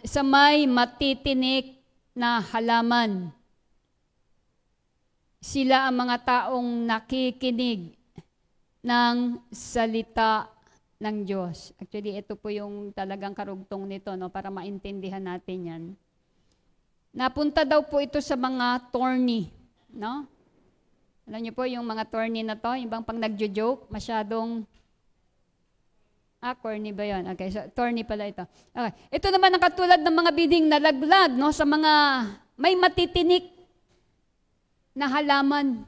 sa may matitinik na halaman. Sila ang mga taong nakikinig ng salita ng Diyos. Actually, ito po yung talagang karugtong nito, no, para maintindihan natin yan. Napunta daw po ito sa mga thorny, no? Alam niyo po yung mga thorny na to, yung bang pang nagjo-joke, masyadong corny ba yun? Okay, so thorny pala ito. Okay. Ito naman ang katulad ng mga biding nalaglag, no, sa mga may matitinik na halaman.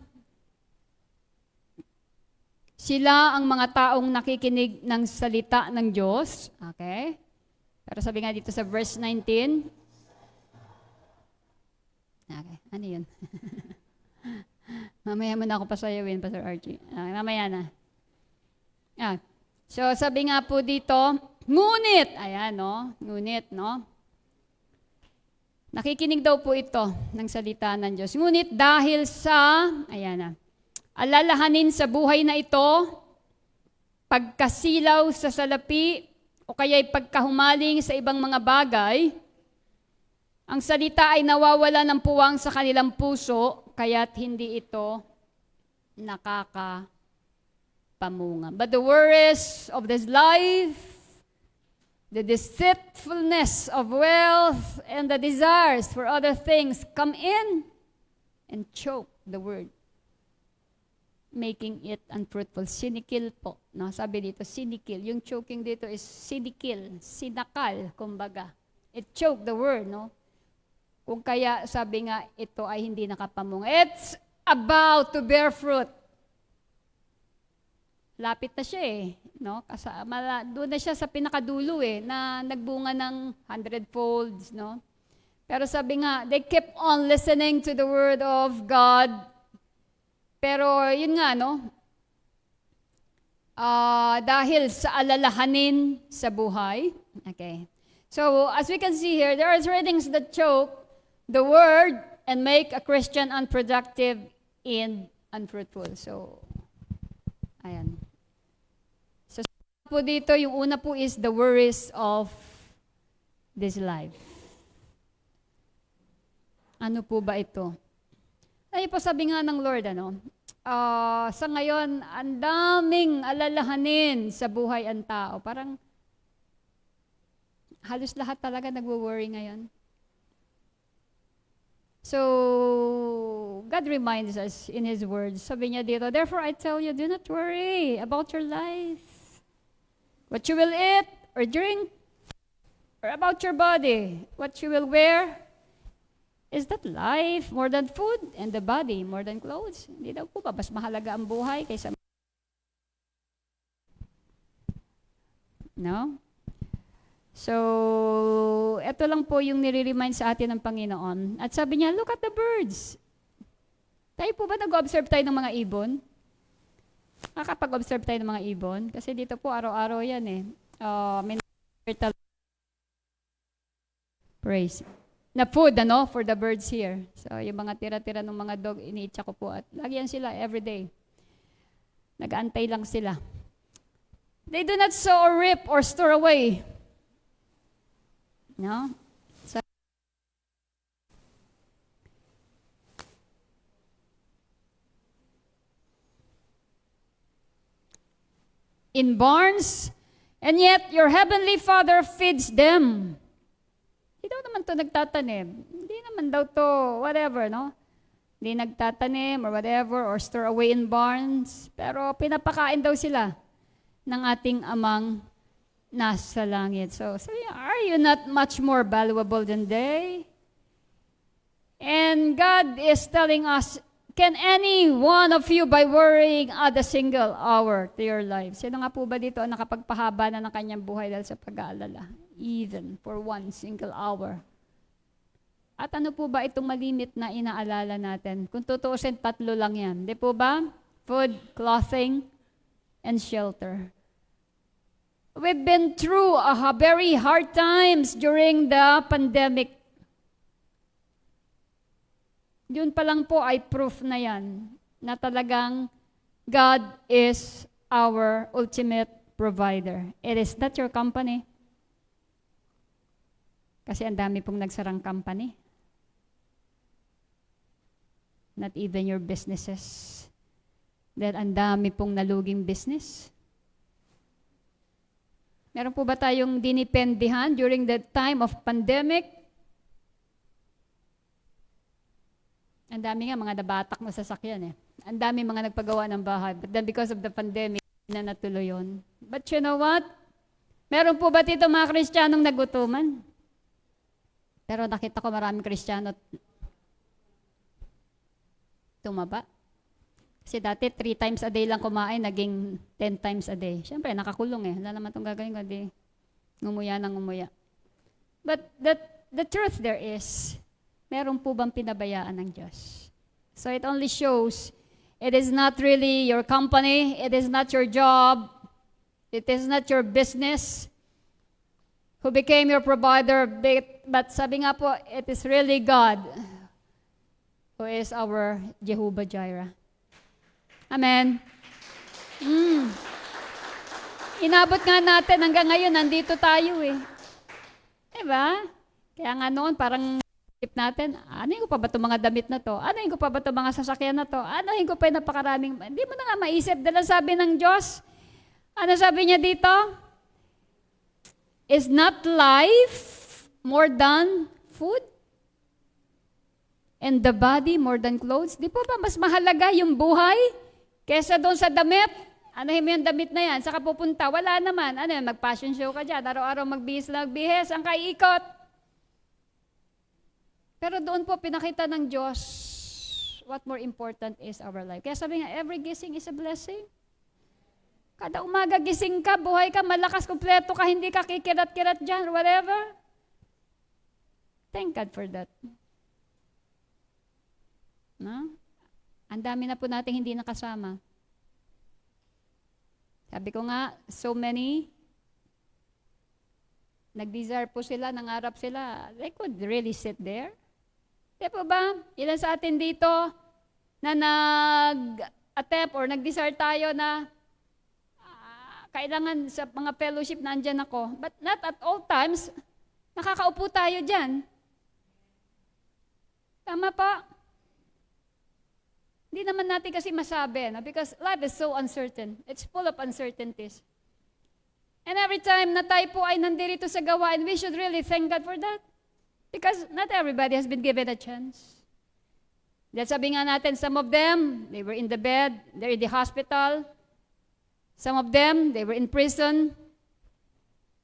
Sila ang mga taong nakikinig ng salita ng Diyos. Okay? Pero sabi nga dito sa verse 19. Okay, ano yun? Mamaya mo na ako pasayawin, Pastor Archie. Okay, mamaya na. So, sabi nga po dito, ngunit, ayan, no? Ngunit, no? Nakikinig daw po ito ng salita ng Diyos. Ngunit dahil sa, ayan na, alalahanin sa buhay na ito, pagkasilaw sa salapi, o kaya'y pagkahumaling sa ibang mga bagay, ang salita ay nawawala ng puwang sa kanilang puso, kaya't hindi ito nakakapamunga. But the worries of this life, the deceitfulness of wealth, and the desires for other things come in and choke the word, making it unfruitful. Sinikil po. No? Sabi dito, sinikil. Yung choking dito is sinikil, sinakal, kumbaga. It choked the word, no? Kung kaya sabi nga, ito ay hindi nakapamunga. It's about to bear fruit. Lapit na siya no? Doon na siya sa pinakadulo na nagbunga ng 100-folds, no? Pero sabi nga, they kept on listening to the word of God. Pero yun nga, no? Dahil sa alalahanin sa buhay. Okay. So, as we can see here, there are three things that choke the word and make a Christian unproductive and unfruitful. So, ayan. So, po dito, yung una po is the worries of this life. Ano po ba ito? Ay po sabi nga ng Lord, sa ngayon, ang daming alalahanin sa buhay ang tao. Parang halos lahat talaga nagwo-worry ngayon. So, God reminds us in His words. Sabi niya dito, therefore I tell you, do not worry about your life. What you will eat or drink, or about your body, what you will wear. Is that life more than food and the body more than clothes? Hindi daw po ba mas mahalaga ang buhay kaysa... No? So, ito lang po yung nire-remind sa atin ng Panginoon. At sabi niya, look at the birds. Tayo po ba nag-observe tayo ng mga ibon? Nakakapag-observe tayo ng mga ibon? Kasi dito po, araw-araw yan praise. Na food, for the birds here. So, yung mga tira-tira ng mga dog, iniitsa ko po. At lagi yan sila, everyday. Nag-aantay lang sila. They do not sow or reap or store away. No? So, in barns, and yet your heavenly Father feeds them. Hindi daw naman to nagtatanim. Hindi naman daw to, whatever, no? Hindi nagtatanim or whatever, or store away in barns. Pero pinapakain daw sila ng ating amang nasa langit. So, are you not much more valuable than they? And God is telling us, can any one of you by worrying add a single hour to your life? Sino nga po ba dito ang nakapagpahaba na ng kanyang buhay dahil sa pag-aalala? Even for one single hour. At ano po ba itong malimit na inaalala natin? Kung tutuusin, 3 lang yan. Di po ba? Food, clothing, and shelter. We've been through very hard times during the pandemic. Yun pa lang po ay proof na yan na talagang God is our ultimate provider. It is not your company. Kasi ang dami pong nagsarang company. Not even your businesses. Dahil ang dami pong naluging business. Meron po ba tayong dinipendihan during the time of pandemic? Ang dami nga mga nabatak na sasakyan eh. Ang dami mga nagpagawa ng bahay. But then because of the pandemic, na natuloy yun. But you know what? Meron po ba dito mga Kristiyanong nagutuman? Pero nakita ko maraming Kristiyano tumaba. Kasi dati 3 times a day lang kumain, naging 10 times a day. Siyempre, nakakulong eh. Wala naman itong gagawin ko, di ngumuya ng ngumuya. But the truth there is, meron po bang pinabayaan ng Diyos? So it only shows, it is not really your company, it is not your job, it is not your business who became your provider, but sabi nga po, it is really God who is our Jehovah Jireh. Amen. Inabot nga natin hanggang ngayon, nandito tayo eh. Diba? Kaya nga noon, parang isip natin, anuhin ko pa ba itong mga damit na to? Anuhin ko pa ba itong mga sasakyan na to? Anuhin ko pa yung napakaraming, hindi mo na nga maisip. Dahil sabi ng Diyos, ano sabi niya dito? Is not life more than food? And the body more than clothes? Di po ba mas mahalaga yung buhay kesa doon sa damit? Anuhin mo yung damit na yan? Saka pupunta? Wala naman. Ano yun? Mag-fashion show ka dyan. Araw-araw magbihis lang magbihis. Ang kaikot. Pero doon po pinakita ng Diyos what more important is our life. Kaya sabi nga, every gising is a blessing. Kada umaga gising ka, buhay ka, malakas, kumpleto ka, hindi ka kikirat-kirat dyan, whatever. Thank God for that. No? Ang dami na po nating hindi nakasama. Sabi ko nga, so many, nag-desire po sila, nangarap sila, they could really sit there. Di po ba? Ilan sa atin dito na nag-attempt or nag-desire tayo na kailangan sa mga fellowship nandyan ako. But not at all times, nakakaupo tayo dyan. Tama pa? Hindi naman natin kasi masabi, no? Because life is so uncertain. It's full of uncertainties. And every time na tayo po ay nandirito sa gawain, we should really thank God for that. Because not everybody has been given a chance. Dahil sabi nga natin, some of them, they were in the bed, they're in the hospital. Some of them, they were in prison.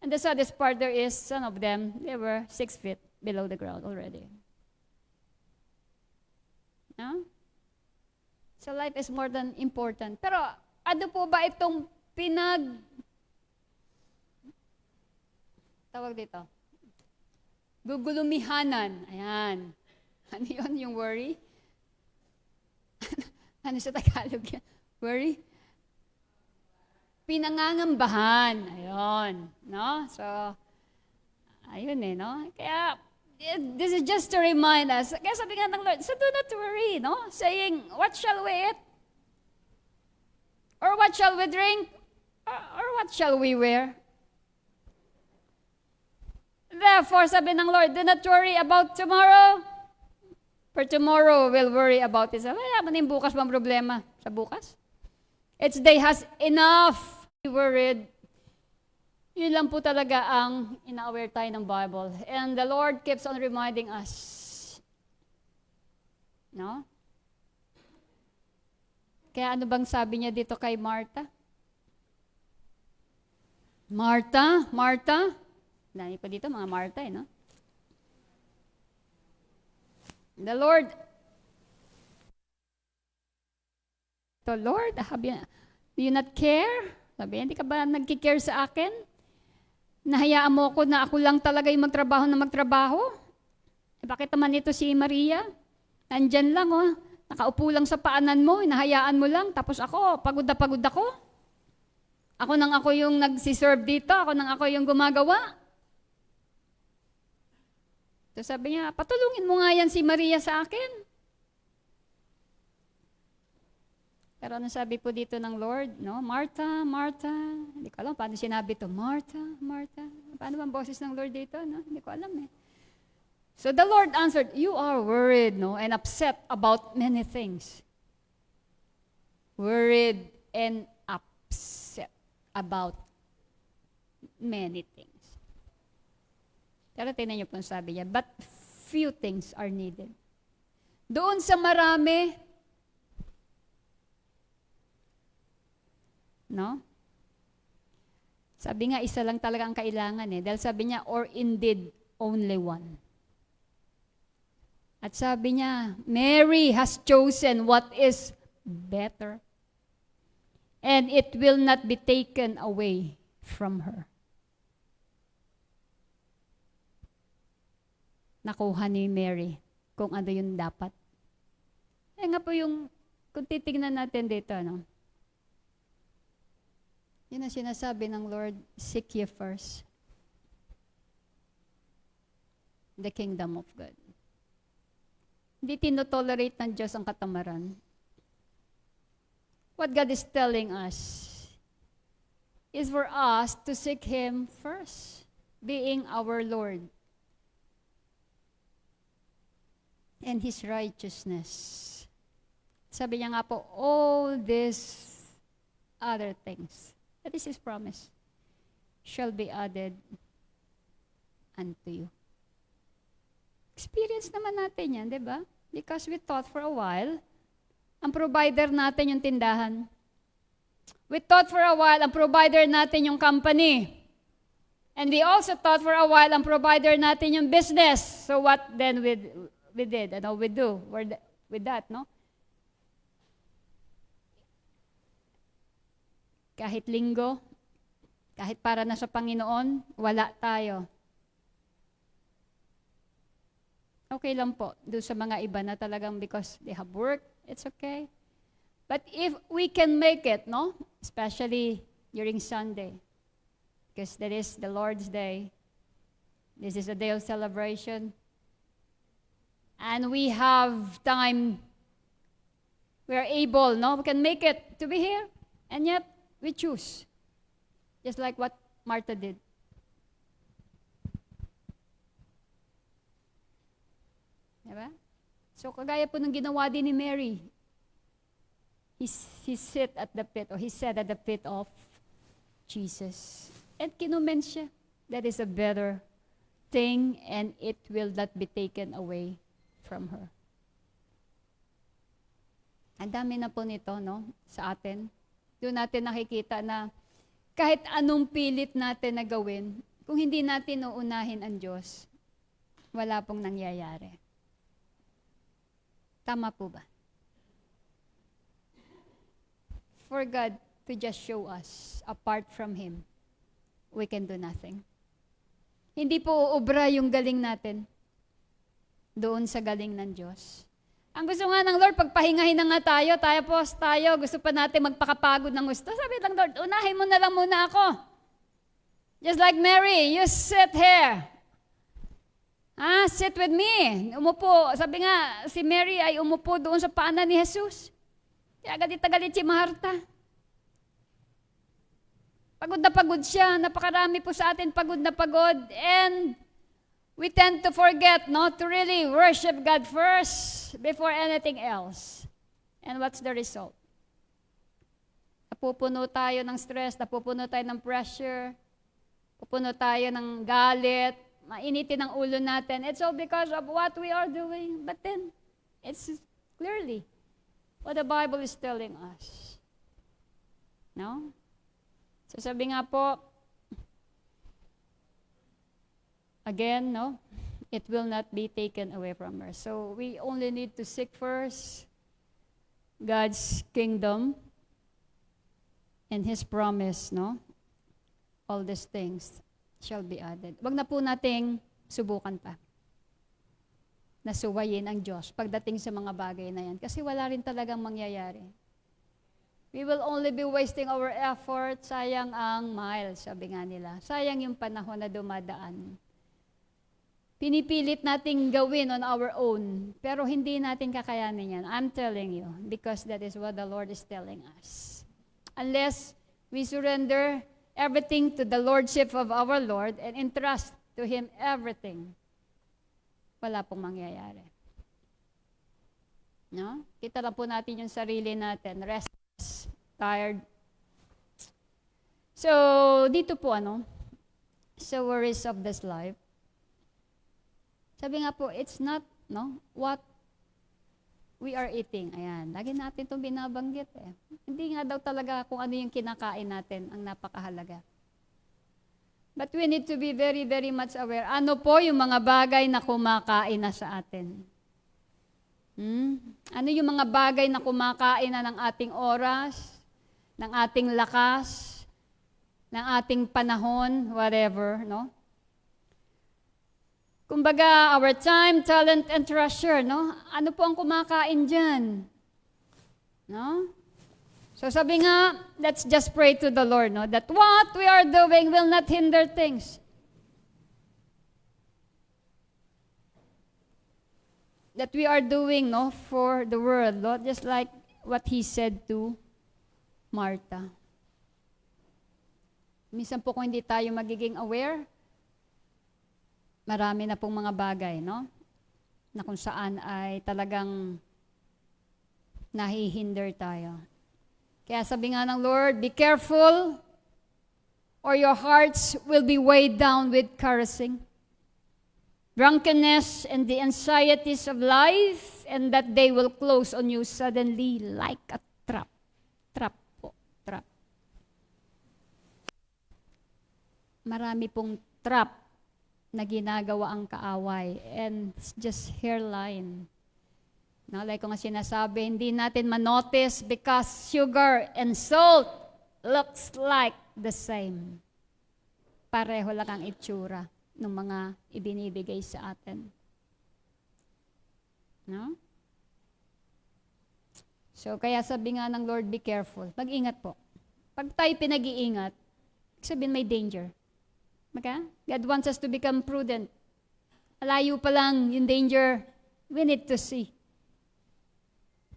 And the saddest part there is, some of them, they were 6 feet below the ground already. No? So life is more than important. Pero ano po ba itong tawag dito? Gugulumihanan. Ayan. Ano yun, yung worry? Ano sa Tagalog yan? Worry? Pinangangambahan. Ayun. No? So, ayun eh, no? Kaya, this is just to remind us. Kaya sabi nga ng Lord, so do not worry, no? Saying, what shall we eat? Or what shall we drink? Or what shall we wear? Therefore, sabi ng Lord, do not worry about tomorrow. For tomorrow will worry about itself. Wala man yung bukas bang problema sa bukas? Its day has enough to be worried. Yun lang po talaga ang ina-aware tayo ng Bible. And the Lord keeps on reminding us. No? Kaya ano bang sabi niya dito kay Martha? Martha, Martha. Dami pa dito mga Martha eh, no? The Lord, do you not care? Sabi, hindi ka ba nagkikare sa akin? Nahayaan mo ako na ako lang talaga yung magtrabaho na magtrabaho? Eh, bakit naman ito si Maria? Nandyan lang, oh. Nakaupo lang sa paanan mo, nahayaan mo lang. Tapos ako, pagod na pagod ako. Ako nang ako yung nagsiserve dito, ako nang ako yung gumagawa. So sabi niya, patulungin mo nga yan si Maria sa akin. Pero ano sabi po dito ng Lord? No? Martha, Martha. Hindi ko alam paano sinabi ito. Martha, Martha. Paano bang boses ng Lord dito? No? Hindi ko alam eh. So the Lord answered, you are worried, no, and upset about many things. Worried and upset about many things. Pero tingnan niyo po sabi niya, but few things are needed. Doon sa marami, no? Sabi nga, isa lang talaga ang kailangan eh. Dahil sabi niya, or indeed, only one. At sabi niya, Mary has chosen what is better. And it will not be taken away from her. Nakuha ni Mary kung ano yung dapat. Eh nga po yung, kung titignan natin dito, no? Yun ang sinasabi ng Lord, seek ye first the kingdom of God. Hindi tinotolerate ng Diyos ang katamaran. What God is telling us is for us to seek Him first, being our Lord and His righteousness. Sabi niya nga po, all these other things, that is His promise, shall be added unto you. Experience naman natin yan, di ba? Because we thought for a while, ang provider natin yung tindahan. We thought for a while, ang provider natin yung company. And we also thought for a while, ang provider natin yung business. So what then we did? Ano we do with that, no? Kahit linggo, kahit para na sa Panginoon, wala tayo. Okay lang po, doon sa mga iba na talagang because they have work, it's okay. But if we can make it, no? Especially during Sunday, because that is the Lord's Day. This is a day of celebration. And we have time, we are able, no? We can make it to be here. And yet, we choose. Just like what Martha did. Diba? So, kagaya po ng ginawa din ni Mary. He sit at the feet, or he sat at the feet of Jesus. And kinumen siya. That is a better thing, and it will not be taken away from her. Ang dami na po nito, no? Sa atin. Doon natin nakikita na kahit anong pilit natin na gawin, kung hindi natin uunahin ang Diyos, wala pong nangyayari. Tama po ba? For God to just show us, apart from Him, we can do nothing. Hindi po uubra yung galing natin doon sa galing ng Diyos. Ang gusto nga ng Lord, pagpahingahin na nga tayo, gusto pa natin magpakapagod ng gusto. Sabi ng Lord, unahin mo na lang muna ako. Just like Mary, you sit here. Sit with me. Umupo. Sabi nga, si Mary ay umupo doon sa paanan ni Jesus. Kaya galit si Martha. Pagod na pagod siya. Napakarami po sa atin pagod na pagod. And we tend to forget not to really worship God first before anything else. And what's the result? Napupuno tayo ng stress, napupuno tayo ng pressure, napupuno tayo ng galit, mainitin ang ulo natin. It's all because of what we are doing. But then, it's clearly what the Bible is telling us. No? So sabi nga po, again, no? It will not be taken away from her. So we only need to seek first God's kingdom and His promise, no? All these things shall be added. Wag na po nating subukan pa. Nasuwayin ang Diyos pagdating sa mga bagay na yan. Kasi wala rin talagang mangyayari. We will only be wasting our effort. Sayang ang miles, sabi nga nila. Sayang yung panahon na dumadaan. Pinipilit nating gawin on our own, pero hindi natin kakayanin yan. I'm telling you, because that is what the Lord is telling us. Unless we surrender everything to the Lordship of our Lord and entrust to Him everything, wala pong mangyayari. No? Kita lang po natin yung sarili natin. Restless, tired. So, dito po sa worries of this life. Sabi nga po, it's not what we are eating. Ayan, lagi natin itong binabanggit eh. Hindi nga daw talaga kung ano yung kinakain natin ang napakahalaga. But we need to be very, very much aware. Ano po yung mga bagay na kumakain na sa atin? Ano yung mga bagay na kumakain na ng ating oras, ng ating lakas, ng ating panahon, whatever, no? Kumbaga, our time, talent, and treasure, no? Ano po ang kumakain dyan? No? So sabi nga, let's just pray to the Lord, no? That what we are doing will not hinder things. That we are doing, no, for the world, no? Just like what He said to Martha. Minsan po kung hindi tayo magiging aware, marami na pong mga bagay, no? Na kung saan ay talagang nahihinder tayo. Kaya sabi nga ng Lord, be careful or your hearts will be weighed down with carousing, drunkenness, and the anxieties of life, and that they will close on you suddenly like a trap. Trap po, trap. Marami pong trap na ginagawa ang kaaway, and it's just hairline. No, like kung sinasabi, hindi natin manotice because sugar and salt looks like the same. Pareho lang ang itsura ng mga ibinibigay sa atin. No? So, kaya sabi nga ng Lord, be careful. Mag-ingat po. Pag tayo pinag-iingat, sabihin may danger. Okay? God wants us to become prudent. Malayo pa lang yung danger, we need to see.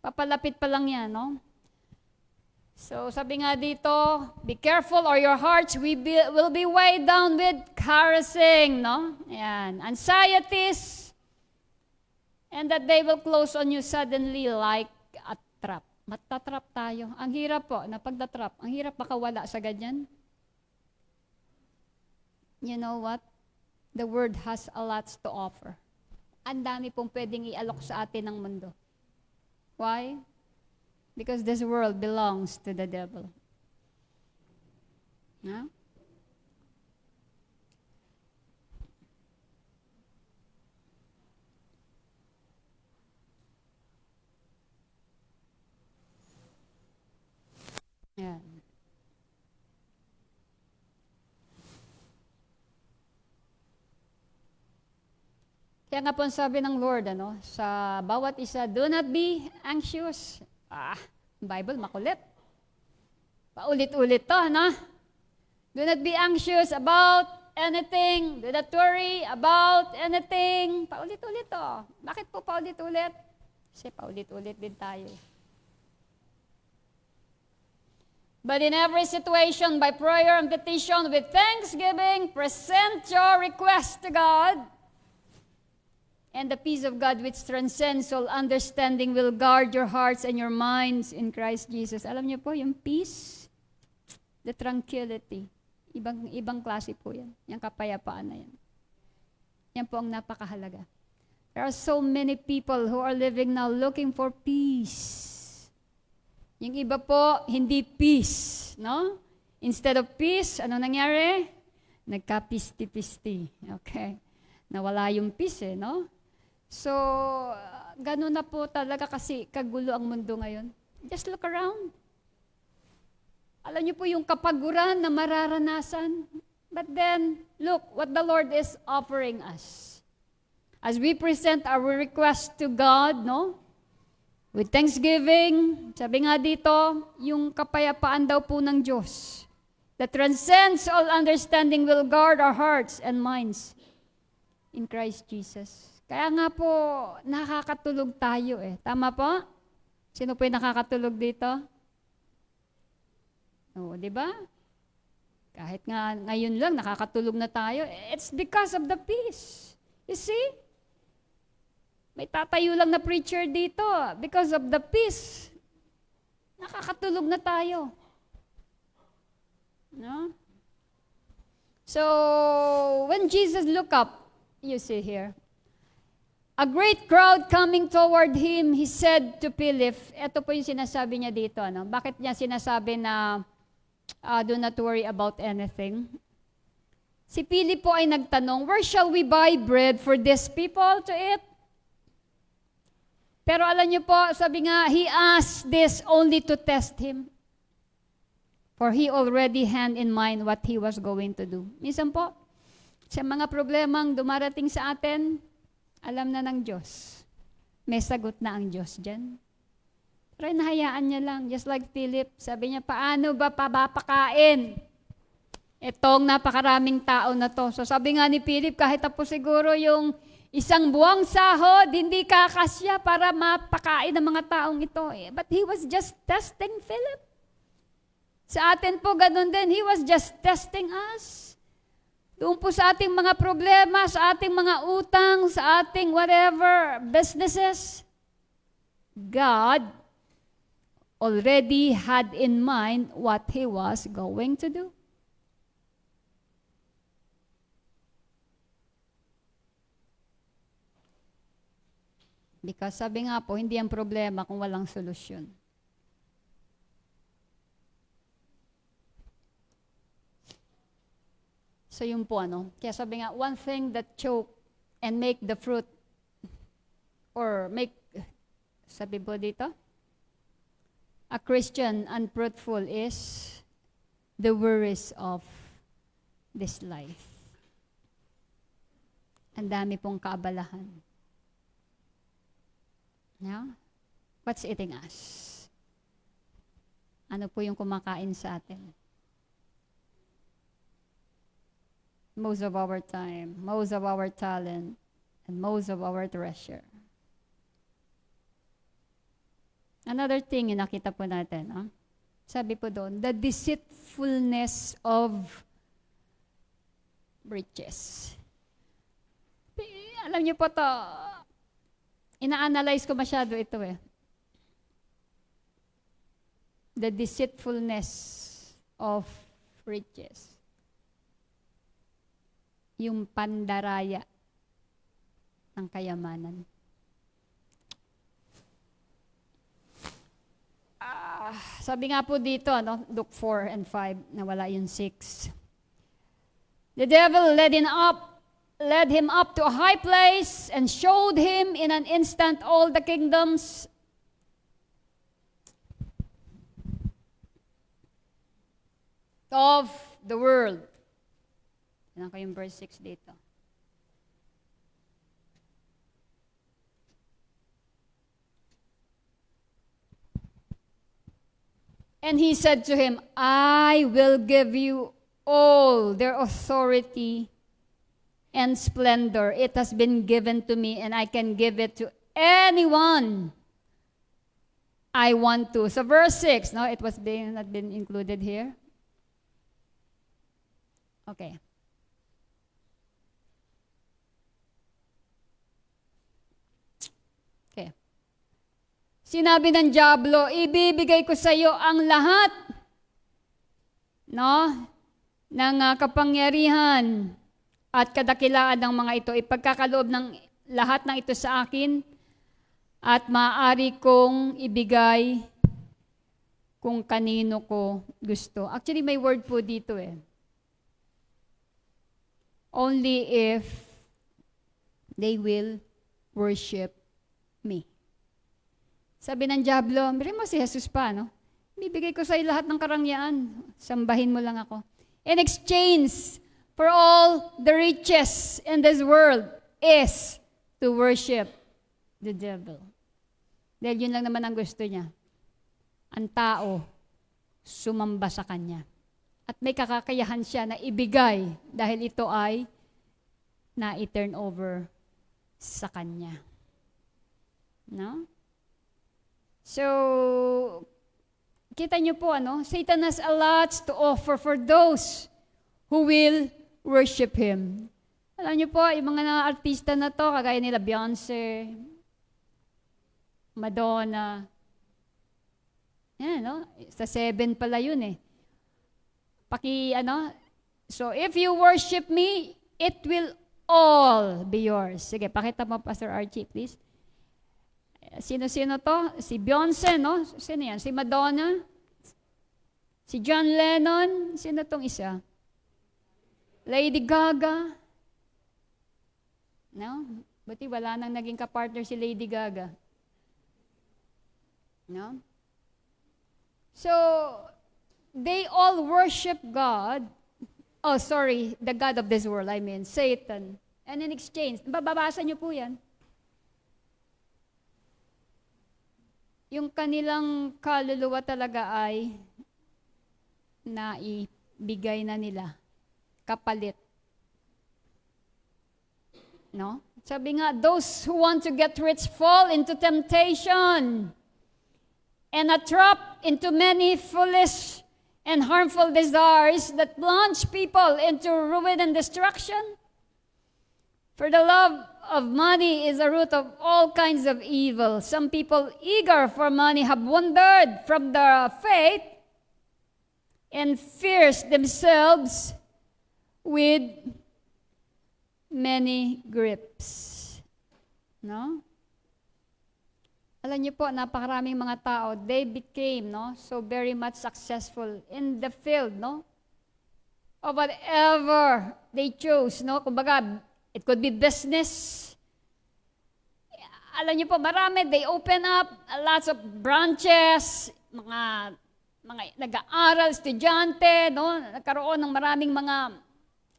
Papalapit pa lang yan, no? So, sabi nga dito, be careful or your hearts will be weighed down with carousing, no? Ayan, anxieties, and that they will close on you suddenly like a trap. Matatrap tayo. Ang hirap po na pagdatrap. Ang hirap makawala sa ganyan. You know what? The world has a lot to offer. Ang dami pong pwedeng ialok sa atin ng mundo. Why? Because this world belongs to the devil. No? Yeah. Kaya nga po ang sabi ng Lord, sa bawat isa, do not be anxious. Bible, makulit. Paulit-ulit to, no? Do not be anxious about anything. Do not worry about anything. Paulit-ulit to. Bakit po paulit-ulit? Kasi paulit-ulit din tayo. But in every situation, by prayer and petition, with thanksgiving, present your request to God. And the peace of God which transcends all understanding will guard your hearts and your minds in Christ Jesus. Alam niyo po, yung peace, the tranquility, ibang klase po yan. Yung kapayapaan na yan. Yan po ang napakahalaga. There are so many people who are living now looking for peace. Yung iba po, hindi peace, no? Instead of peace, ano nangyari? Nagka-pisti-pisti. Okay. Nawala yung peace, no? So, ganun na po talaga kasi kagulo ang mundo ngayon. Just look around. Alam niyo po yung kapaguran na mararanasan. But then, look what the Lord is offering us. As we present our request to God, no? With thanksgiving, sabi nga dito, yung kapayapaan daw po ng Diyos that transcends all understanding will guard our hearts and minds in Christ Jesus. Kaya nga po, nakakatulog tayo eh. Tama po? Sino po yung nakakatulog dito? Oo, di ba? Kahit nga ngayon lang, nakakatulog na tayo. It's because of the peace. You see? May tatayo lang na preacher dito because of the peace. Nakakatulog na tayo. No? So, when Jesus looked up, you see here, a great crowd coming toward him, he said to Philip, ito po yung sinasabi niya dito, ano? Bakit niya sinasabi na do not worry about anything? Si Philip po ay nagtanong, where shall we buy bread for these people to eat? Pero alam niyo po, sabi nga, he asked this only to test him. For he already had in mind what he was going to do. Minsan po, sa mga problemang dumarating sa atin, alam na ng Diyos. May sagot na ang Diyos dyan. Pero nahayaan niya lang, just like Philip, sabi niya, paano ba papakain itong napakaraming tao na to? So sabi nga ni Philip, kahit tapos siguro yung isang buwang sahod, hindi kakasya para mapakain ng mga taong ito. But he was just testing Philip. Sa atin po, ganun din. He was just testing us. Doon po sa ating mga problema, sa ating mga utang, sa ating whatever businesses, God already had in mind what He was going to do. Because sabi nga po, hindi ang problema kung walang solusyon. So yun po kaya sabi nga, one thing that choke and make the fruit, or make, sabi po dito, a Christian unfruitful is the worries of this life. Ang dami pong kaabalahan. Yeah? What's eating us? Ano po yung kumakain sa atin? Most of our time, most of our talent, and most of our treasure. Another thing yung nakita po natin, sabi po doon, the deceitfulness of riches. Alam niyo po to, ina-analyze ko masyado ito The deceitfulness of riches. Yung pandaraya ng kayamanan. Sabi nga po dito, Luke 4 and 5, nawala yung 6. The devil led him up to a high place and showed him in an instant all the kingdoms of the world. Yan ko yung verse 6 dito. And he said to him, I will give you all their authority and splendor. It has been given to me, and I can give it to anyone I want to. So verse 6, it was not been included here. Okay. Okay. Sinabi ng diablo, ibibigay ko sa iyo ang lahat ng kapangyarihan at kadakilaan ng mga ito. Ipagkakaloob ng lahat ng ito sa akin at maaari kong ibigay kung kanino ko gusto. Actually, may word po dito Only if they will worship me. Sabi ng diablo, miri mo si Jesus pa, bibigay ko sa iyo lahat ng karangyaan. Sambahin mo lang ako. In exchange for all the riches in this world is to worship the devil. Dahil yun lang naman ang gusto niya. Ang tao, sumamba sa kanya. At may kakakayahan siya na ibigay dahil ito ay na-turn over sa kanya. No? So, kita niyo po, Satan has a lot to offer for those who will worship him. Alam niyo po, yung mga artista na to, kagaya nila Beyonce, Madonna. Yan, no? Sa 7 pala yun eh. So if you worship me, it will all be yours. Sige, pakita mo, Pastor Archie, please. Sino-sino to? Si Beyonce, no? Sino yan? Si Madonna? Si John Lennon? Sino tong isa? Lady Gaga? No? Buti wala nang naging kapartner si Lady Gaga. No? So, they all worship God. Oh, sorry, the God of this world, I mean, Satan. And in exchange, bababasa niyo po yan. Yung kanilang kaluluwa talaga ay naibigay na nila. Kapalit. No? Sabi nga, those who want to get rich fall into temptation and a trap into many foolish and harmful desires that plunge people into ruin and destruction. For the love of money is a root of all kinds of evil. Some people eager for money have wandered from the faith and pierced themselves with many grips. No? Alam niyo po, napakaraming mga tao, they became, no, so very much successful in the field, no, of whatever they chose, no. Kumbaga, it could be business. Alam niyo po, marami, they open up lots of branches, mga nag-aaral, estudyante, no, nagkaroon ng maraming mga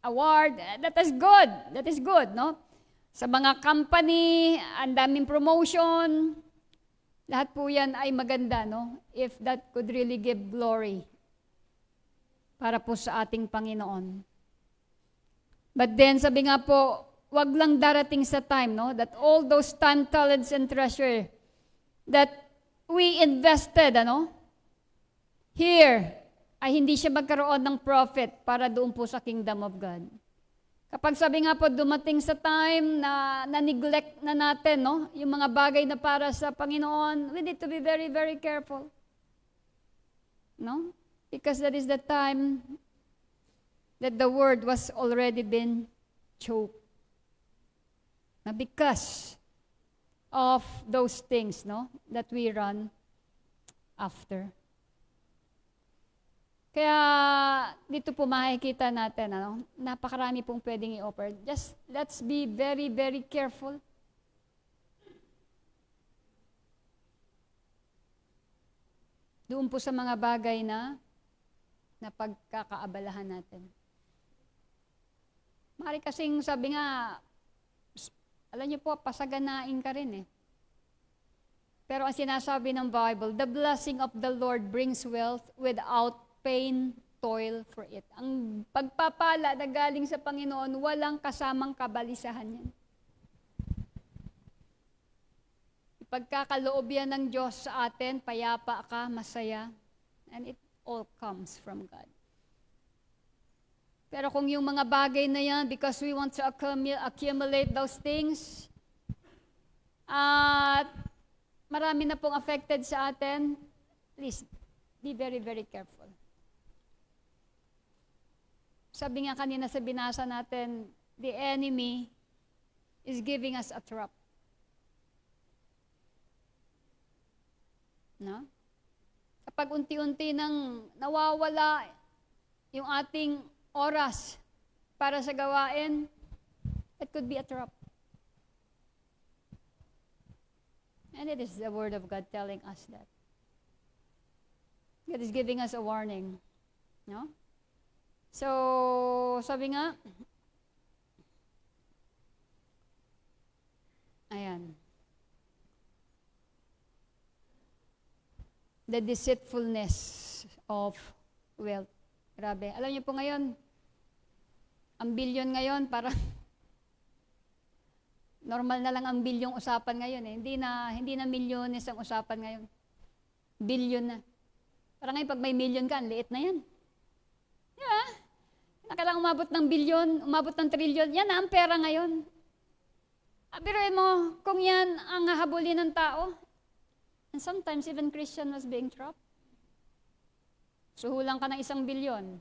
award. That is good, no. Sa mga company, ang daming promotion. Lahat po yan ay maganda, no? If that could really give glory para po sa ating Panginoon. But then, sabi nga po, wag lang darating sa time, no? That all those time, talents, and treasure that we invested, here, ay hindi siya magkaroon ng profit para doon po sa kingdom of God. Kapag sabi nga po, dumating sa time na na-neglect na natin, no? Yung mga bagay na para sa Panginoon, we need to be very, very careful. No? Because that is the time that the word was already been choked. Na because of those things, no? That we run after. Kaya dito po makikita natin, napakarami pong pwedeng i-offer. Just let's be very, very careful. Doon po sa mga bagay na pagkakaabalahan natin. Mari kasing sabi nga, alam niyo po, pasaganain ka rin eh. Pero ang sinasabi ng Bible, the blessing of the Lord brings wealth without pain, toil for it. Ang pagpapala na galing sa Panginoon, walang kasamang kabalisahan yan. Ipagkakaloob yan ng Diyos sa atin, payapa ka, masaya, and it all comes from God. Pero kung yung mga bagay na yan, because we want to accumulate those things, at marami na pong affected sa atin, please, be very, very careful. Sabi nga kanina sa binasa natin, the enemy is giving us a trap. No? Kapag unti-unti nang nawawala yung ating oras para sa gawain, it could be a trap. And it is the Word of God telling us that. God is giving us a warning. No? So, sabi nga, ayan, the deceitfulness of wealth. Grabe. Alam niyo po ngayon, ang bilyon ngayon, parang normal na lang ang bilyong usapan ngayon eh. Hindi na milyones ang usapan ngayon. Bilyon na. Parang ngayon, pag may milyon ka, ang liit na yan. Yeah. Kailangan umabot ng bilyon, umabot ng trilyon. Yan na ang pera ngayon. Biruin mo, kung yan ang hahabulin ng tao, And sometimes even Christian was being trapped. Suhulang ka ng 1 bilyon.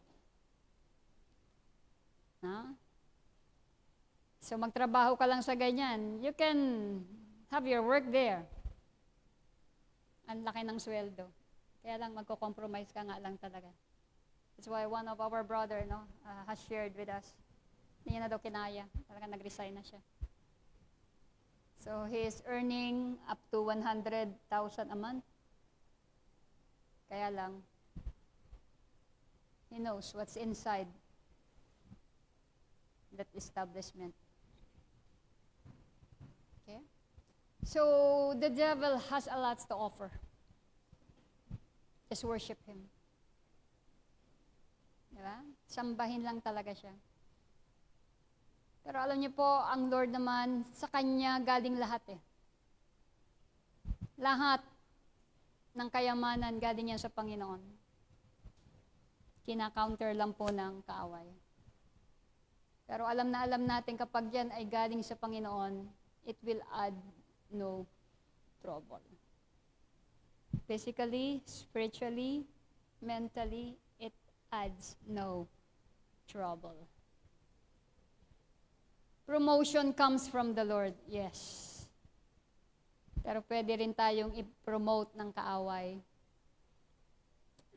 So magtrabaho ka lang sa ganyan. You can have your work there. Ang laki ng sweldo. Kaya lang magko-compromise ka nga lang talaga. That's why one of our brother has shared with us. Hindi niya na daw kinaya. Talaga nag-resign na siya. So he is earning up to 100,000 a month. Kaya lang, he knows what's inside that establishment. Okay? So the devil has a lot to offer. Just worship him. Diba? Sambahin lang talaga siya. Pero alam niyo po, ang Lord naman, sa Kanya galing lahat eh. Lahat ng kayamanan galing yan sa Panginoon. Kina-counter lang po ng kaaway. Pero alam natin kapag yan ay galing sa Panginoon, it will add no trouble. Physically, spiritually, mentally, it adds no trouble. Promotion comes from the Lord, yes. Pero pwede rin tayong i-promote ng kaaway.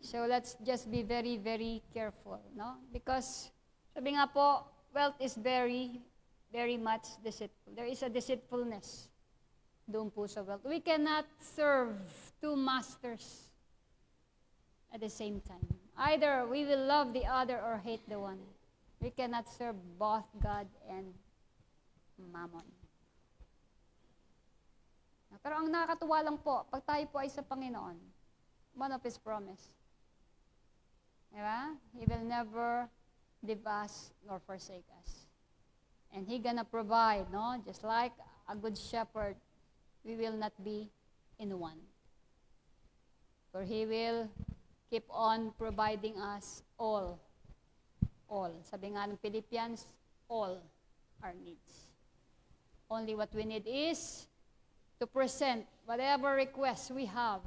So let's just be very, very careful, no? Because, sabi nga po, wealth is very, very much deceitful. There is a deceitfulness doon po sa wealth. We cannot serve two masters at the same time. Either we will love the other or hate the one. We cannot serve both God and Mammon. Pero ang nakakatuwa lang po, pag tayo po ay sa Panginoon, one of His promise. Diba? He will never leave us nor forsake us. And He gonna provide, no? Just like a good shepherd, we will not be in one. For He will keep on providing us all. All. Sabi nga ng Philippians, all our needs. Only what we need is to present whatever requests we have.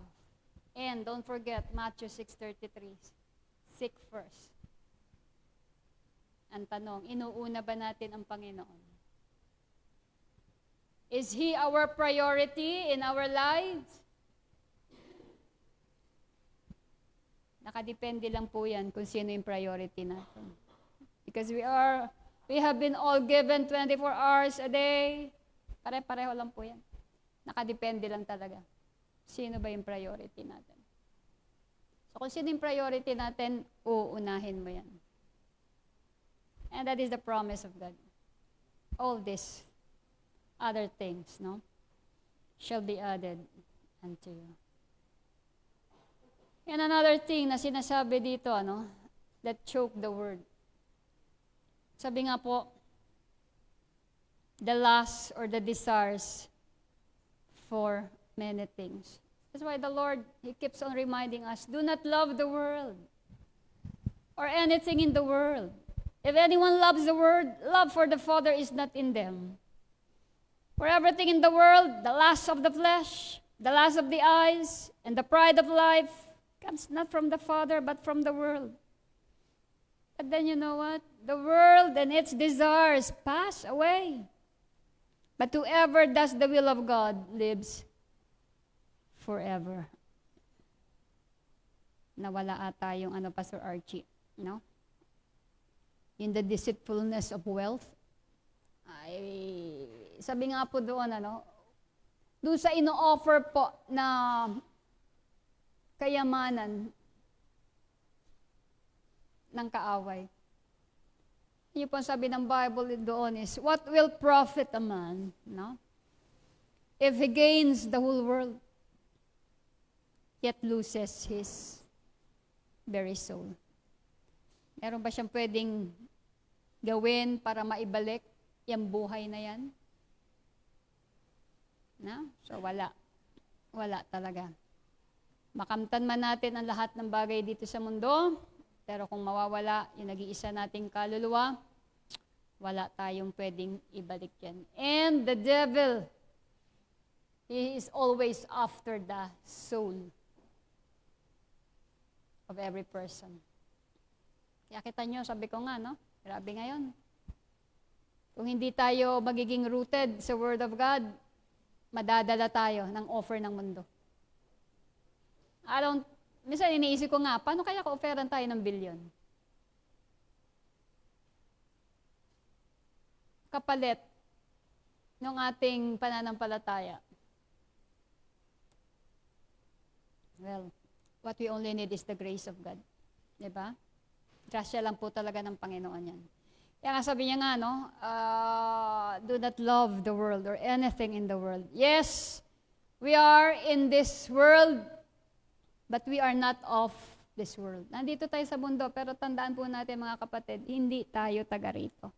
And don't forget Matthew 6:33. Seek first. Ang tanong, inuuna ba natin ang Panginoon? Is He our priority in our lives? Nakadepende lang po yan kung sino yung priority natin. Because we have been all given 24 hours a day. Pare-pareho lang po yan. Nakadepende lang talaga. Sino ba yung priority natin? So kung sino yung priority natin, uunahin mo yan. And that is the promise of God. All these other things, no, shall be added unto you. And another thing na sinasabi dito, that choke the word. Sabi nga po, the lust or the desires for many things. That's why the Lord, He keeps on reminding us, do not love the world or anything in the world. If anyone loves the world, love for the Father is not in them. For everything in the world, the lust of the flesh, the lust of the eyes, and the pride of life comes not from the Father, but from the world. But then you know what? The world and its desires pass away. But whoever does the will of God lives forever. Nawala ata yung Pastor Archie, no? In the deceitfulness of wealth. Sabi nga po doon, doon sa ino-offer po na kayamanan ng kaaway. Yung po sabi ng Bible doon is, what will profit a man, no? If he gains the whole world, yet loses his very soul. Meron ba siyang pwedeng gawin para maibalik yung buhay na yan? No? So wala. Wala talaga. Makamtan man natin ang lahat ng bagay dito sa mundo, pero kung mawawala yung nag-iisa nating kaluluwa, wala tayong pwedeng ibalik yan. And the devil He is always after the soul of every person. Kaya kita nyo, sabi ko nga, no? Grabe ngayon. Kung hindi tayo magiging rooted sa Word of God, madadala tayo ng offer ng mundo. Minsan iniisip ko nga, paano kaya ka-offeran tayo ng bilyon? Kapalit ng ating pananampalataya. Well, what we only need is the grace of God. Diba? Grasya lang po talaga ng Panginoon yan. Kaya nga sabi niya nga, no, do not love the world or anything in the world. Yes, we are in this world, but we are not of this world. Nandito tayo sa mundo, pero tandaan po natin mga kapatid, hindi tayo taga rito.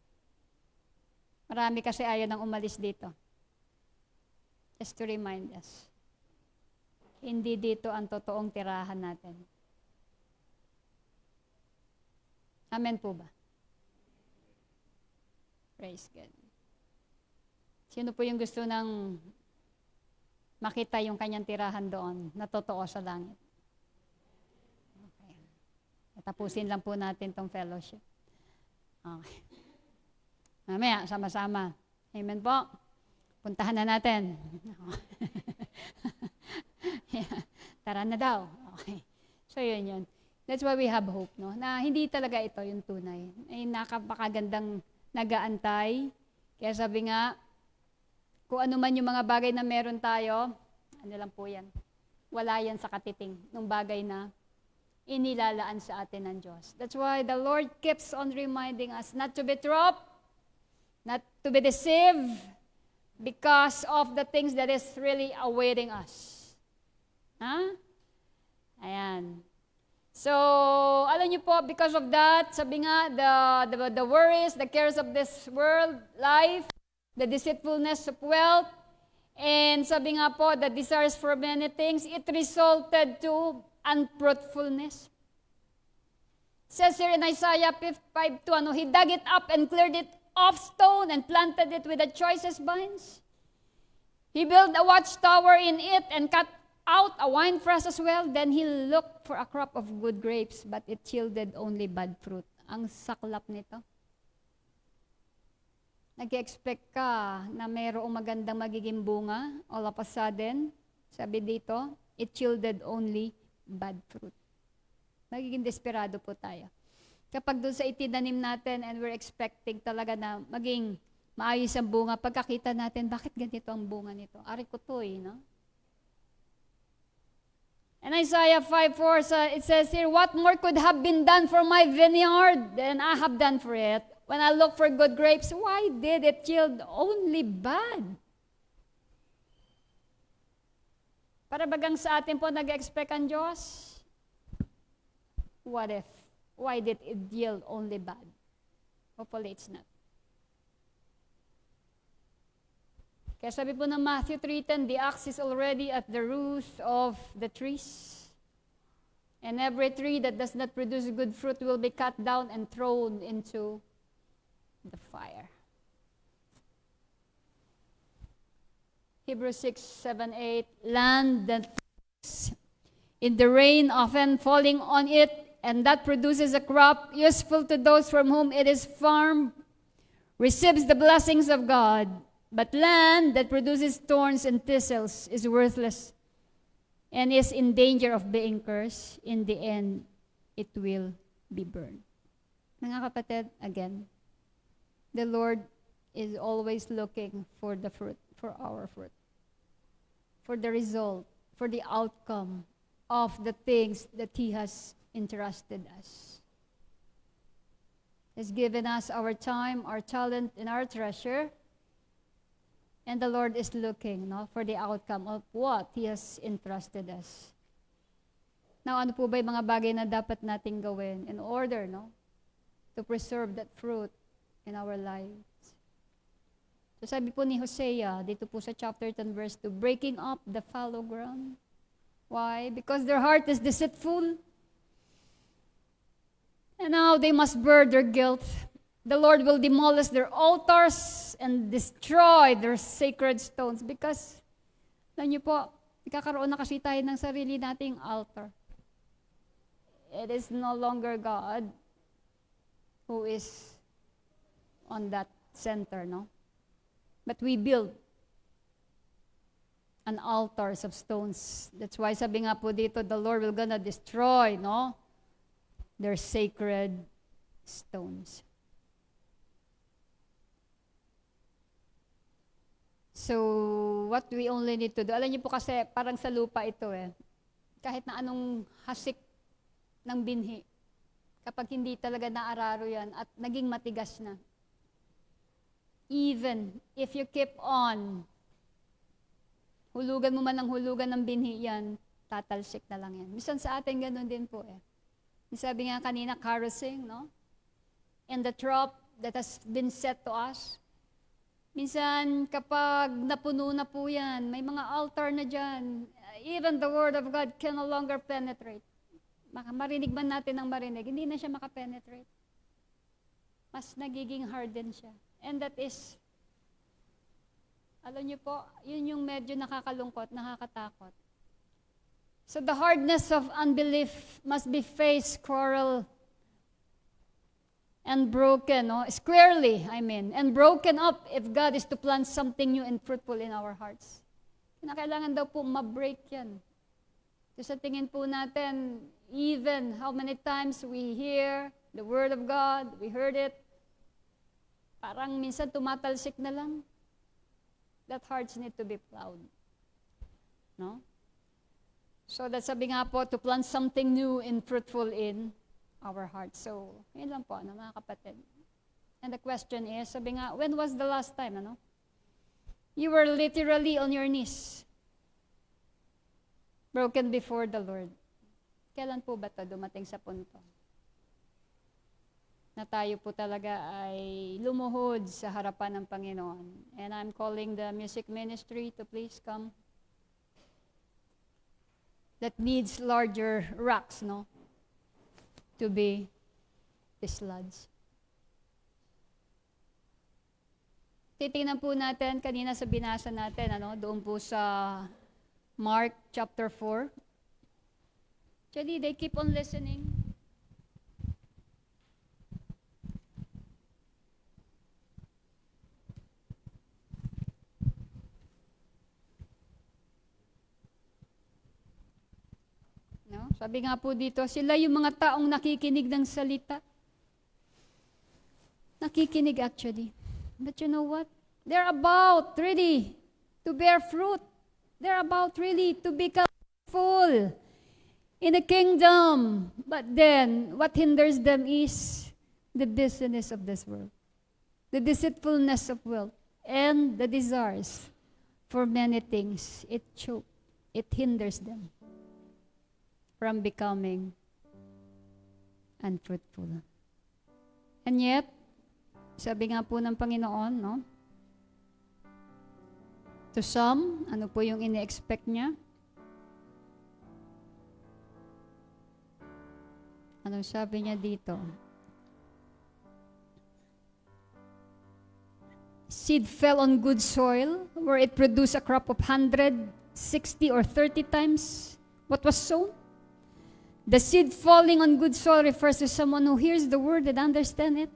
Marami kasi ayaw nang umalis dito. Just to remind us, hindi dito ang totoong tirahan natin. Amen po ba? Praise God. Sino po yung gusto ng makita yung kanyang tirahan doon na totoo sa langit? Okay. Tapusin lang po natin tong fellowship. Okay. Mamaya, sama-sama. Amen po. Puntahan na natin. Yeah. Tara na daw. Okay. So yun. That's why we have hope, no? Na hindi talaga ito yung tunay. Ay nakapakagandang nagaantay. Kaya sabi nga, kung ano man yung mga bagay na meron tayo, ano lang po yan, wala yan sa katiting ng bagay na inilalaan sa atin ng Diyos. That's why the Lord keeps on reminding us not to be trapped, not to be deceived, because of the things that is really awaiting us. Huh? Ayan. So, alam niyo po, because of that, sabi nga, the worries, the cares of this world, life, the deceitfulness of wealth, and sabi nga po, the desires for many things, it resulted to unfruitfulness. It says here in Isaiah 5:2, he dug it up and cleared it off stone and planted it with the choicest vines. He built a watchtower in it and cut out a winepress as well. Then he looked for a crop of good grapes, but it yielded only bad fruit. Ang saklap nito. Nag-expect ka na mayroong magandang magiging bunga. All of a sudden, sabi dito, it yielded only bad fruit. Magiging desperado po tayo. Kapag doon sa itinanim natin and we're expecting talaga na maging maayos ang bunga, pagkakita natin, bakit ganito ang bunga nito? Ari ko to no? And Isaiah 5:4, it says here, what more could have been done for my vineyard than I have done for it? When I look for good grapes, why did it yield only bad? Para bagang sa atin po nag-expect ang Diyos? What if? Why did it yield only bad? Hopefully it's not. Kaya sabi po ng Matthew 3:10, the axe is already at the root of the trees. And every tree that does not produce good fruit will be cut down and thrown into the fire. Hebrews 6:7-8, land that in the rain often falling on it, and that produces a crop useful to those from whom it is farmed, receives the blessings of God. But land that produces thorns and thistles is worthless and is in danger of being cursed. In the end, it will be burned. Mga kapatid, again, the Lord is always looking for the fruit, for our fruit, for the result, for the outcome of the things that He has entrusted us. He's given us our time, our talent, and our treasure. And the Lord is looking for the outcome of what He has entrusted us. Now, ano po ba yung mga bagay na dapat nating gawin in order to preserve that fruit in our lives? So sabi po ni Hosea, dito po sa chapter 10 verse 2, breaking up the fallow ground. Why? Because their heart is deceitful. And now they must bear their guilt. The Lord will demolish their altars and destroy their sacred stones because Alam niyo po, ikakaroon na kasi tayo ng sarili nating altar. It is no longer God who is on that center, no? But we build an altars of stones. That's why sabi nga po dito, the Lord will gonna destroy, no? Their sacred stones. So, what we only need to do, alam niyo po kasi parang sa lupa ito kahit na anong hasik ng binhi, kapag hindi talaga naararo yan at naging matigas na, even if you keep on, hulugan mo man ng hulugan ng binhi yan, tatalsik na lang yan. Minsan sa atin ganun din po Sabi nga kanina, carousing, no? And the trap that has been set to us. Minsan, kapag napuno na po yan, may mga altar na dyan, even the Word of God can no longer penetrate. Marinig man natin ang marinig, hindi na siya makapenetrate. Mas nagiging harden siya. And that is, alam niyo po, yun yung medyo nakakalungkot, nakakatakot. So the hardness of unbelief must be faced, quarrel, and broken, squarely, and broken up if God is to plant something new and fruitful in our hearts. Kailangan daw po ma-break yan. So sa tingin po natin, even how many times we hear the Word of God, we heard it, parang minsan tumatalsik na lang. That hearts need to be plowed. No? So that sabi nga po, to plant something new and fruitful in our hearts. So, yun lang po, mga kapatid. And the question is, sabi nga, when was the last time, you were literally on your knees, broken before the Lord? Kailan po ba ito dumating sa punto na tayo po talaga ay lumuhod sa harapan ng Panginoon? And I'm calling the music ministry to please come. That needs larger rocks, to be dislodged. Titingnan po natin kanina sa binasa natin, doon po sa Mark chapter 4. Actually, they keep on listening. No? Sabi nga po dito, sila yung mga taong nakikinig ng salita. Nakikinig actually. But you know what? They're about really to bear fruit. They're about really to become full in the kingdom. But then, what hinders them is the busyness of this world, the deceitfulness of wealth, and the desires for many things. It hinders them from becoming unfruitful. And yet, sabi nga po ng Panginoon, to some, ano po yung ini-expect niya? Anong sabi niya dito? Seed fell on good soil, where it produced a crop of 160 or 30 times what was sown. The seed falling on good soil refers to someone who hears the word and understands it.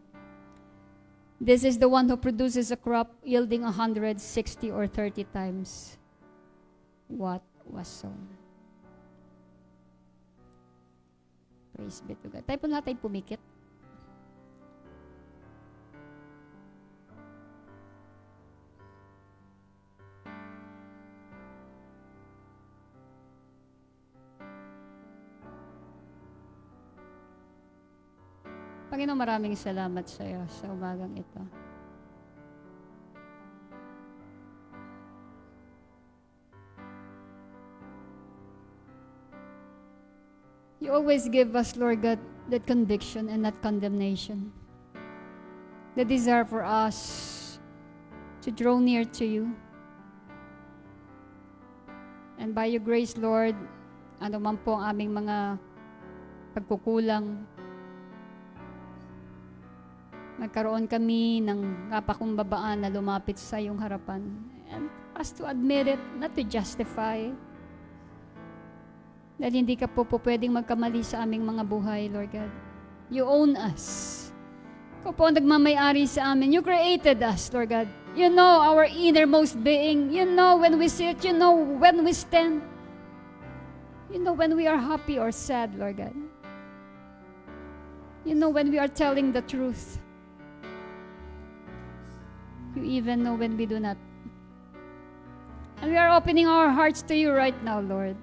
This is the one who produces a crop yielding 160 or 30 times what was sown. Praise be to God. Tayo po lahat ay pumikit. Panginoon, maraming salamat sa iyo sa umagang ito. You always give us, Lord God, that conviction and not condemnation. The desire for us to draw near to you. And by your grace, Lord, ano man po ang aming mga pagkukulang, magkaroon kami ng kapakumbabaan na lumapit sa iyong harapan. And us to admit it, not to justify it. Dahil hindi ka po pwedeng magkamali sa aming mga buhay, Lord God. You own us. Ikaw po ang nagmamayari sa amin. You created us, Lord God. You know our innermost being. You know when we sit. You know when we stand. You know when we are happy or sad, Lord God. You know when we are telling the truth. You even know when we do not. And we are opening our hearts to you right now, Lord.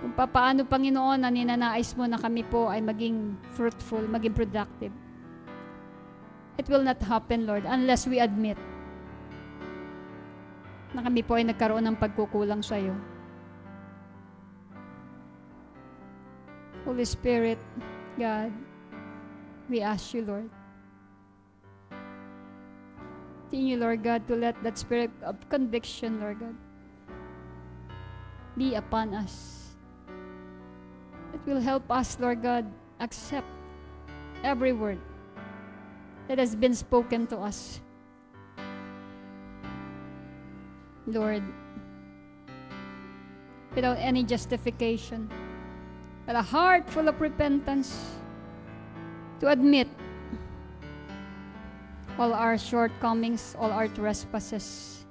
Kung paano, Panginoon, na ninanais mo na kami po ay maging fruitful, maging productive. It will not happen, Lord, unless we admit na kami po ay nagkaroon ng pagkukulang sa iyo. Holy Spirit, God, we ask you, Lord. Continue, Lord God, to let that spirit of conviction, Lord God, be upon us. It will help us, Lord God, accept every word that has been spoken to us. Lord, without any justification, but a heart full of repentance to admit all our shortcomings, all our trespasses.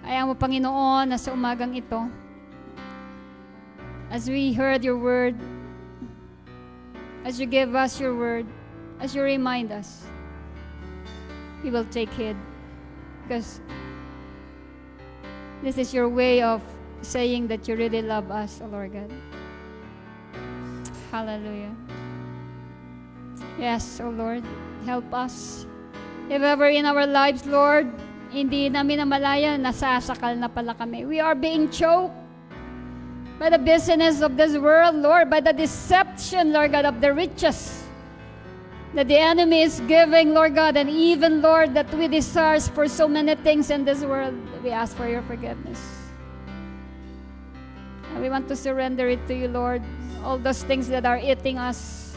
Kaya mo, Panginoon, na sa umagang ito, as we heard your word, as you give us your word, as you remind us, we will take heed. Because this is your way of saying that you really love us, O Lord God. Hallelujah. Yes, O Lord, help us. If ever in our lives, Lord, hindi namin namalaya, nasasakal na pala kami. We are being choked by the business of this world, Lord, by the deception, Lord God, of the riches that the enemy is giving, Lord God, and even, Lord, that we desire for so many things in this world. We ask for your forgiveness. And we want to surrender it to you, Lord, all those things that are eating us.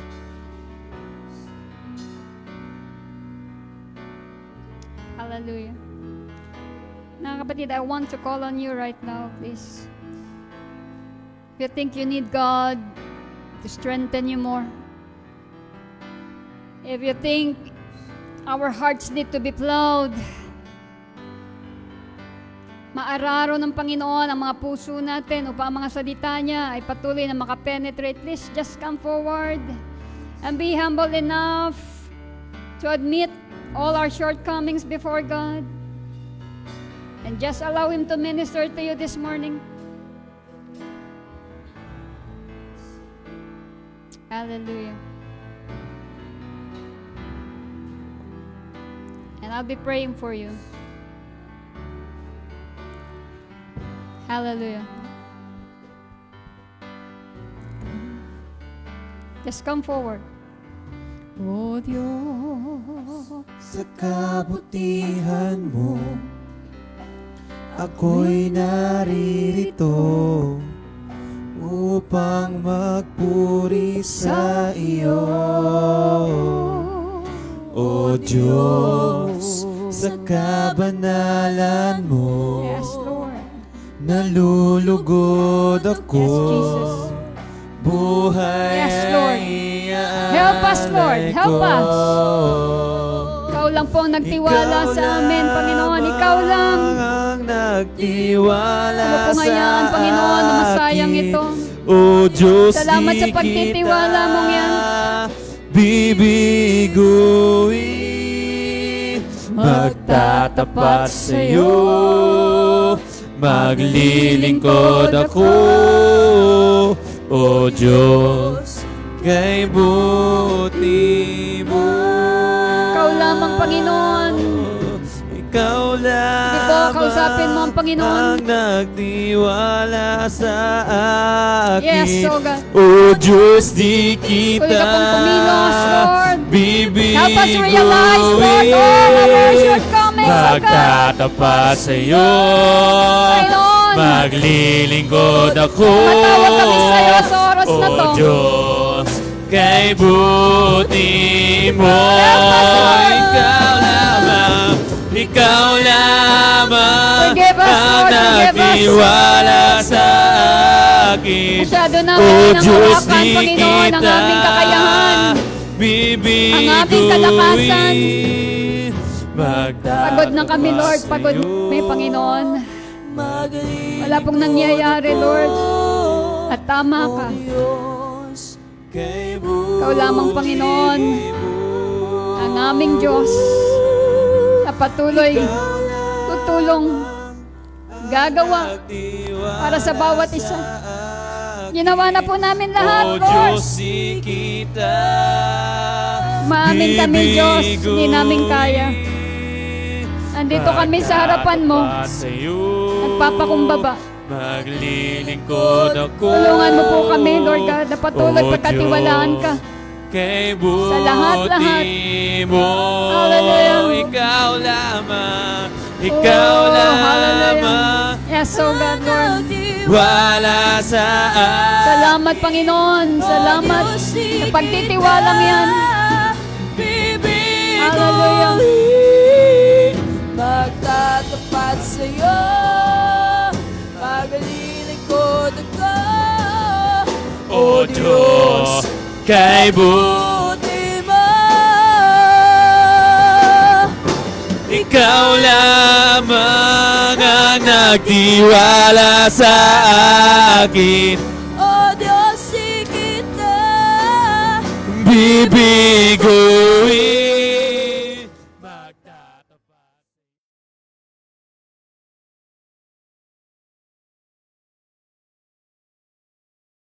Hallelujah. Mga kapatid, I want to call on you right now, please. If you think you need God to strengthen you more, if you think our hearts need to be plowed, maararo ng Panginoon ang mga puso natin upang ang mga salita niya ay patuloy na makapenetrate, please just come forward and be humble enough to admit all our shortcomings before God and just allow Him to minister to you this morning. Hallelujah. And I'll be praying for you. Hallelujah. Just come forward. O Diyos, sa kabutihan mo, ako'y naririto upang magpuri sa iyo. O Diyos, sa kabanalan mo, yes, Lord. nalulugod ako. Yes, Jesus. Buhay Yes, Lord. Help us, Lord. Help us. Ikaw lang po ang nagtiwala sa amin, Panginoon. Ikaw lang. ang nagtiwala Ano po ngayaan, sa Panginoon, na masayang akin. ito. O Diyos, Salamat di sa pagtitiwala kita mong yan. bibiguin, magtatapat sa iyo, maglilingkod ako. O Diyos, kay buti mo. Ikaw lamang, Panginoon. Ikaw lang Sige po, kausapin mo ang Panginoon. ang nagtiwala sa akin. Yes, oh God. O Diyos, di kita Tuloy ka pong kumilos, Lord. bibiguin. Help us realize, Lord, all our shortcomings, oh God. Magtatapat sa iyo, Panginoon. maglilingkod ako. Matawag kami sa iyo sa oras na to. O Diyos, kay buti mo. Ikaw lamang Forgive us, ang Lord, forgive us. nagtiwala sa akin. Masyado na O ang Diyos, hinahawakan, di Panginoon, ang kita aming kakayahan. bibiguin. Ang aming kalakasan. Magtatapat Pagod na kami, Lord. Pagod sa'yo. may Panginoon. Wala pong nangyayari, Lord. At tama ka. Ikaw lamang, Panginoon, ang aming Diyos na patuloy tutulong, gagawa para sa bawat isa. Ginawa na po namin lahat, O Lord. Diyos, di kita Maamin kami, Diyos, hindi namin kaya. Nandito kami sa harapan mo, nagpapakumbaba. Maglilingkod ako. Tulungan mo po kami, Lord God, na patuloy O pagkatiwalaan ka. Kay buti Sa lahat-lahat. mo. Hallelujah. Ikaw lamang. Ikaw Oh, lamang. hallelujah. Yes, oh God, Lord. Wala sa akin. Salamat, Panginoon. Salamat sa pagtitiwalang yan. Hallelujah. Magtatapat sa'yo, maglilingkod ako. O Diyos, kay buti buti mo. Ikaw lamang ang nagtiwala sa akin. O Diyos, di kita Bibiguin.